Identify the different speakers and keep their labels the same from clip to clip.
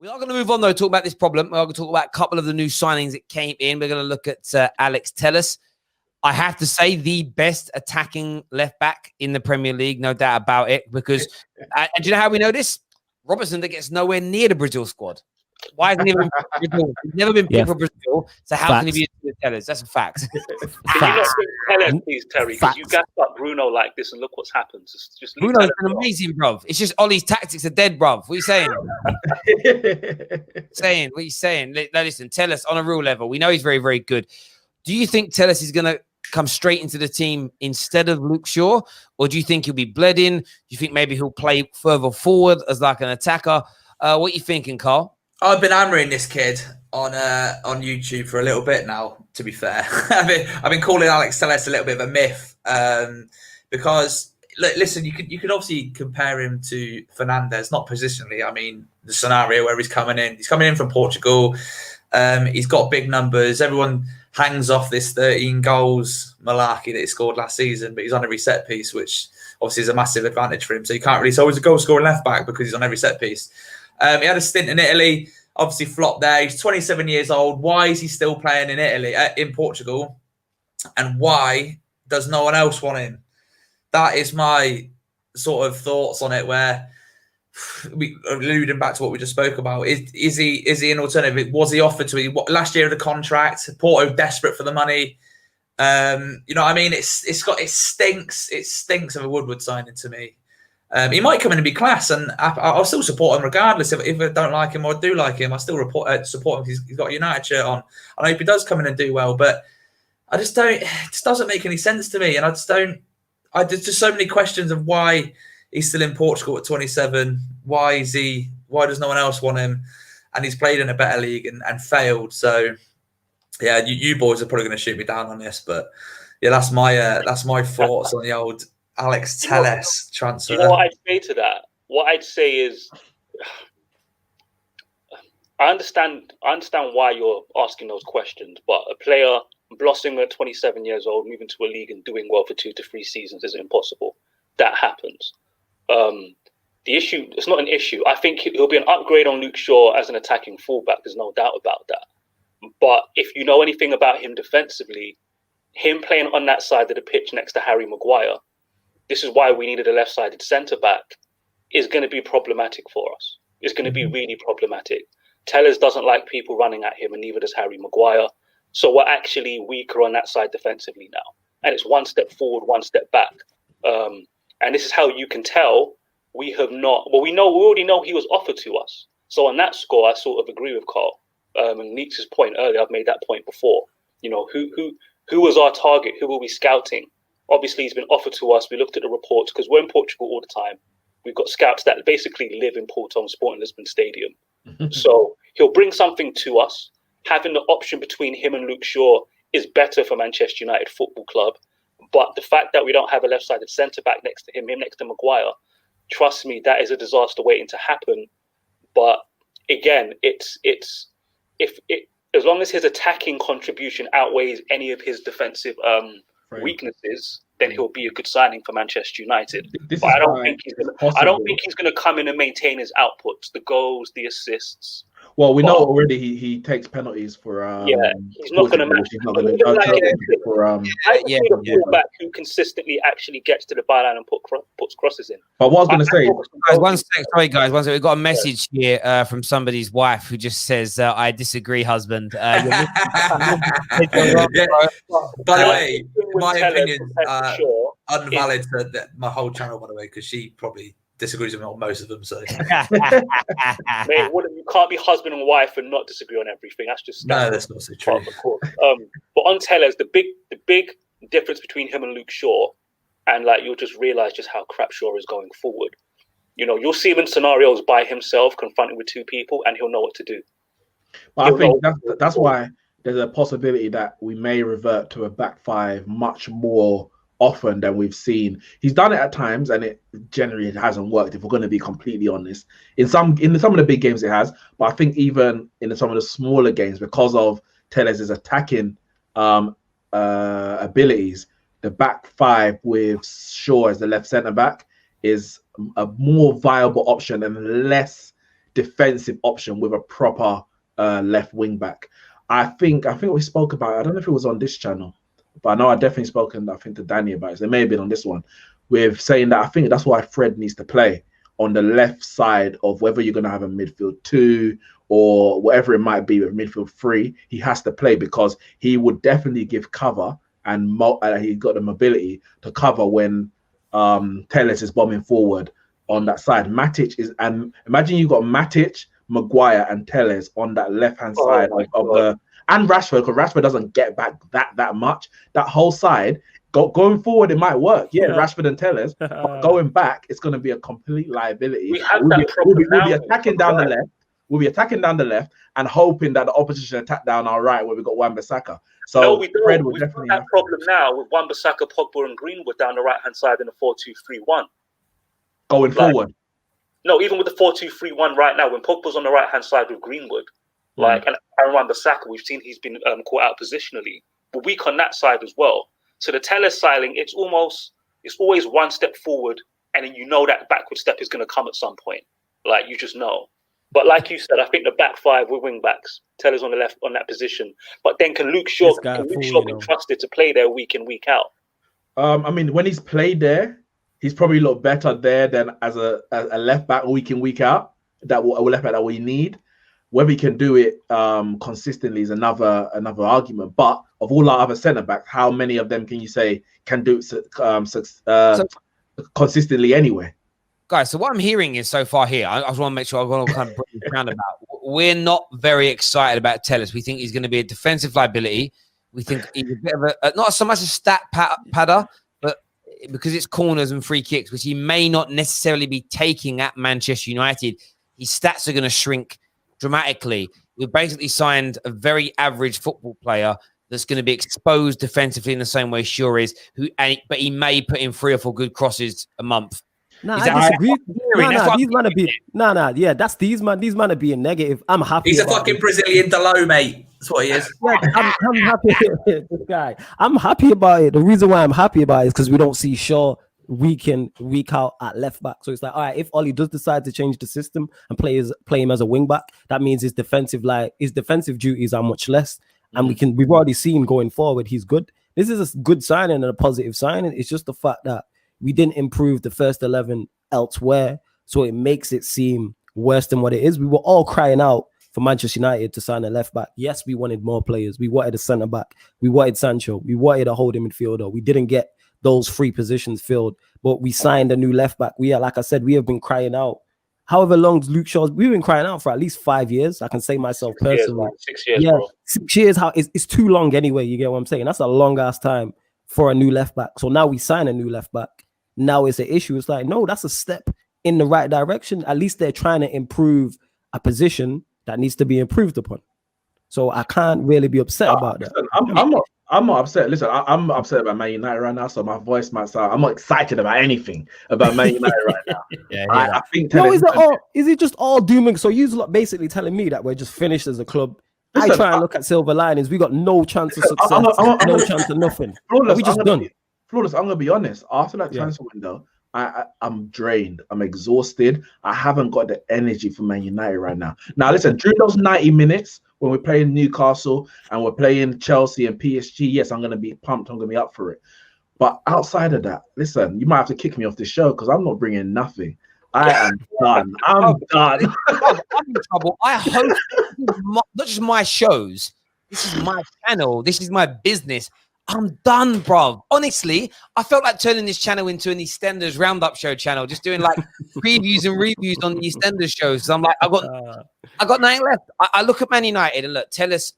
Speaker 1: We are going to move on, though, talk about this problem. We're going to talk about a couple of the new signings that came in. We're going to look at Alex Telles. I have to say, the best attacking left back in the Premier League, no doubt about it. Because, and do you know how we know this? Robertson that gets nowhere near the Brazil squad. Why hasn't he been Brazil? He's never been picked for Brazil, so how can he be a Telles? That's a fact.
Speaker 2: Can you not tell us, please, Terry? Because you gassed up Bruno like this, and look what's happened. Just
Speaker 1: Bruno's been amazing, bruv. It's just Ollie's tactics are dead, bruv. What are you saying? What are you saying? Listen, tell us on a real level. We know he's very, very good. Do you think Telles is going to come straight into the team instead of Luke Shaw, or do you think he'll be bled in? Do you think maybe he'll play further forward as like an attacker? What are you thinking, Carl?
Speaker 3: I've been hammering this kid on YouTube for a little bit now, to be fair. I've been calling Alex Telles a little bit of a myth because, look, listen, you could obviously compare him to Fernandes, not positionally. I mean, the scenario where he's coming in from Portugal. He's got big numbers. Everyone hangs off this 13 goals malarkey that he scored last season, but he's on every set piece, which obviously is a massive advantage for him. So you can't really say he's a goal scoring left back because he's on every set piece. He had a stint in Italy, obviously flopped there. He's 27 years old. Why is he still playing in Italy, in Portugal? And why does no one else want him? That is my sort of thoughts on it, where we alluding back to what we just spoke about. Is he an alternative? Was he offered to him last year of the contract? Porto desperate for the money. You know what I mean? It stinks of a Woodward signing to me. He might come in and be class, and I'll still support him regardless. If I don't like him or do like him, I still support him. He's got a United shirt on. I hope he does come in and do well, but I just don't. It just doesn't make any sense to me, and I just don't. There's just so many questions of why he's still in Portugal at 27. Why is he? Why does no one else want him? And he's played in a better league and failed. So yeah, you boys are probably going to shoot me down on this, but yeah, that's my thoughts on the old Alex Telles transfer.
Speaker 2: You know what I'd say to that? What I'd say is, I understand why you're asking those questions, but a player blossoming at 27 years old, moving to a league and doing well for 2 to 3 seasons is impossible. That happens. The issue, it's not an issue. I think he'll be an upgrade on Luke Shaw as an attacking fullback. There's no doubt about that. But if you know anything about him defensively, him playing on that side of the pitch next to Harry Maguire, this is why we needed a left-sided centre-back, is going to be problematic for us. It's going to be really problematic. Telles doesn't like people running at him, and neither does Harry Maguire. So we're actually weaker on that side defensively now. And it's one step forward, one step back. And this is how you can tell we have not... Well, we already know he was offered to us. So on that score, I sort of agree with Carl. And Neeks' point earlier, I've made that point before. You know, who was our target? Who were we scouting? Obviously, he's been offered to us. We looked at the reports because we're in Portugal all the time. We've got scouts that basically live in Porto and Sporting Lisbon Stadium. So he'll bring something to us. Having the option between him and Luke Shaw is better for Manchester United Football Club. But the fact that we don't have a left-sided centre-back next to him next to Maguire, trust me, that is a disaster waiting to happen. But again, as long as his attacking contribution outweighs any of his defensive weaknesses, then he'll be a good signing for Manchester United. But I don't think he's going to come in and maintain his outputs, the goals, the assists.
Speaker 4: Well, we know already he takes penalties for.
Speaker 2: He's not going to match. He's not going to for. A fullback who consistently actually gets to the byline and puts crosses in.
Speaker 4: But what I was going to
Speaker 1: say, one sec. We've got a message here from somebody's wife who just says, "I disagree, husband." By
Speaker 3: the way, my opinions are unvalid for my whole channel, by the way, because she probably disagrees with me on most of them. So,
Speaker 2: mate, you can't be husband and wife and not disagree on everything. That's just
Speaker 3: that's not so true.
Speaker 2: But on Telles, the big difference between him and Luke Shaw, and like you'll just realise just how crap Shaw is going forward. You know, you'll see him in scenarios by himself, confronted with 2 people, and he'll know what to do.
Speaker 4: But I think that's why there's a possibility that we may revert to a back 5 much more often than we've seen. He's done it at times, and it generally hasn't worked. If we're going to be completely honest, in some of the big games it has, but I think even in some of the smaller games, because of Telles' attacking abilities, the back 5 with Shaw as the left centre back is a more viable option and less defensive option with a proper left wing back. I think we spoke about it. I don't know if it was on this channel, but I know I definitely spoken, I think, to Danny about it. So it may have been on this one, with saying that I think that's why Fred needs to play on the left side of whether you're going to have a midfield 2 or whatever it might be with midfield 3. He has to play because he would definitely give cover, and he got the mobility to cover when Telles is bombing forward on that side. Matic is, and imagine you got Matic, Maguire, and Telles on that left-hand side of the, and Rashford, because Rashford doesn't get back that much. That whole side, going forward, it might work. Yeah, Rashford and Telles. But going back, it's going to be a complete liability. We'll be attacking down the left. We'll be attacking down the left and hoping that the opposition attack down our right where we've got Wan-Bissaka. So
Speaker 2: no, we don't.
Speaker 3: Fred
Speaker 2: we've got that problem now with Wan-Bissaka, Pogba, and Greenwood down the right-hand side in the 4-2-3-1.
Speaker 4: Going forward.
Speaker 2: No, even with the 4-2-3-1 right now, when Pogba's on the right-hand side with Greenwood, and Wan-Bissaka, we've seen he's been caught out positionally. We're weak on that side as well. So the Telles styling, it's always one step forward, and then you know that backward step is going to come at some point. Like, you just know. But like you said, I think the back five with wing backs, Telles on the left on that position. But then can Luke Shaw be trusted to play there week in, week out?
Speaker 4: I mean, when he's played there, he's probably looked better there than as a left back week in, week out. That a left back that we need. Whether he can do it consistently is another argument. But of all our other centre backs, how many of them can you say can do it consistently anyway?
Speaker 1: Guys, so what I'm hearing is so far here, I just want to make sure I want to kind of bring it down about. We're not very excited about Telles. We think he's going to be a defensive liability. We think he's a bit of a, not so much a stat padder, but because it's corners and free kicks, which he may not necessarily be taking at Manchester United, his stats are going to shrink dramatically. We've basically signed a very average football player that's going to be exposed defensively in the same way Shaw is, but he may put in 3 or 4 good crosses a month.
Speaker 5: I disagree. These man are being these man are being negative. I'm happy.
Speaker 3: He's a fucking Brazilian Dalot, mate. That's what he is.
Speaker 5: Yeah, I'm happy. This guy. I'm happy about it. The reason why I'm happy about it is because we don't see Shaw week in, week out at left back. So it's like, all right, if Ollie does decide to change the system and play him as a wing back, that means his defensive duties are much less. And we've already seen going forward, he's good. This is a good signing and a positive signing. It's just the fact that we didn't improve the first 11 elsewhere, so it makes it seem worse than what it is. We were all crying out for Manchester United to sign a left back. Yes, we wanted more players. We wanted a centre back. We wanted Sancho. We wanted a holding midfielder. We didn't get those 3 positions filled, but we signed a new left back. Like I said, we have been crying out. However long Luke Shaw's, we've been crying out for at least 5 years. I can say myself personally.
Speaker 2: 6 years,
Speaker 5: yeah,
Speaker 2: bro.
Speaker 5: 6 years. It's too long anyway. You get what I'm saying? That's a long ass time for a new left back. So now we sign a new left back. Now it's an issue. It's like, no, that's a step in the right direction. At least they're trying to improve a position that needs to be improved upon. So I can't really be upset about that.
Speaker 4: Listen, I'm not upset. Listen, I'm upset about Man United right now, so my voice might sound. I'm not excited about anything about Man United right now. I think.
Speaker 5: No, is it just all dooming? So you're basically telling me that we're just finished as a club. Listen, I try and look at silver linings. We got no chance of success, no chance of nothing. We just done.
Speaker 4: Flawless, I'm gonna be honest. After that transfer window, I'm drained. I'm exhausted. I haven't got the energy for Man United right now. Now, listen, during those 90 minutes when we're playing Newcastle and we're playing Chelsea and PSG, yes, I'm gonna be pumped. I'm gonna be up for it. But outside of that, listen, you might have to kick me off the show because I'm not bringing nothing. I am done. I'm done.
Speaker 1: I'm in trouble. I hope not just my shows. This is my channel. This is my business. I'm done, bro. Honestly, I felt like turning this channel into an EastEnders Roundup show channel, just doing like previews and reviews on the EastEnders shows. So I'm like, I got nothing left. I look at Man United and look, tell us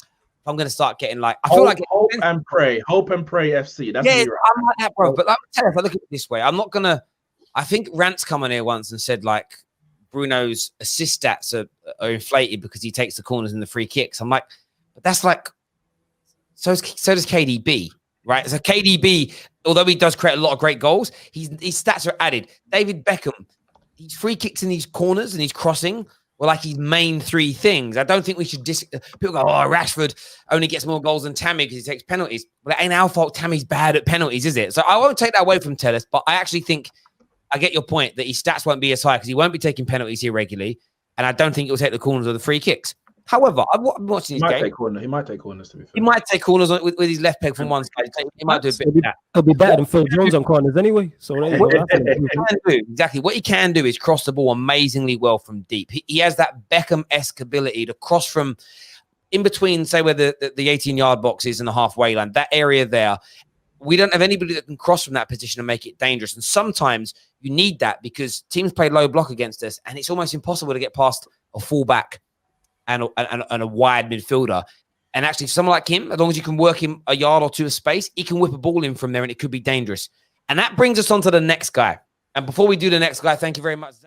Speaker 1: if I'm going to start getting like, I feel like
Speaker 4: hope and pray FC. That's
Speaker 1: I'm like that, bro. But like, tell us, I look at it this way. I'm not gonna. I think Rant's come on here once and said like Bruno's assist stats are inflated because he takes the corners and the free kicks. I'm like, but that's like. So does KDB, right? So KDB, although he does create a lot of great goals, his stats are added. David Beckham, these free kicks in these corners and he's crossing were like his main 3 things. I don't think we should people go, oh, Rashford only gets more goals than Tammy because he takes penalties. Well, it ain't our fault Tammy's bad at penalties, is it? So I won't take that away from Telles, but I actually think I get your point that his stats won't be as high because he won't be taking penalties here regularly. and I don't think he'll take the corners or the free kicks. However, I'm watching
Speaker 4: He
Speaker 1: his
Speaker 4: might
Speaker 1: game.
Speaker 4: take corners. He might take corners, to be fair.
Speaker 1: He might take corners with his left peg from one side. He might do a bit of that.
Speaker 5: It'll be better than Phil Jones on corners anyway. So there you go. That's an improvement.
Speaker 1: Exactly. What he can do is cross the ball amazingly well from deep. He has that Beckham-esque ability to cross from in between, say, where the 18-yard box is and the halfway line, that area there. We don't have anybody that can cross from that position and make it dangerous. And sometimes you need that because teams play low block against us, and it's almost impossible to get past a fullback and a wide midfielder. And actually, someone like him, as long as you can work him a yard or two of space, he can whip a ball in from there, and it could be dangerous. And that brings us on to the next guy. And before we do the next guy, thank you very much, Zane.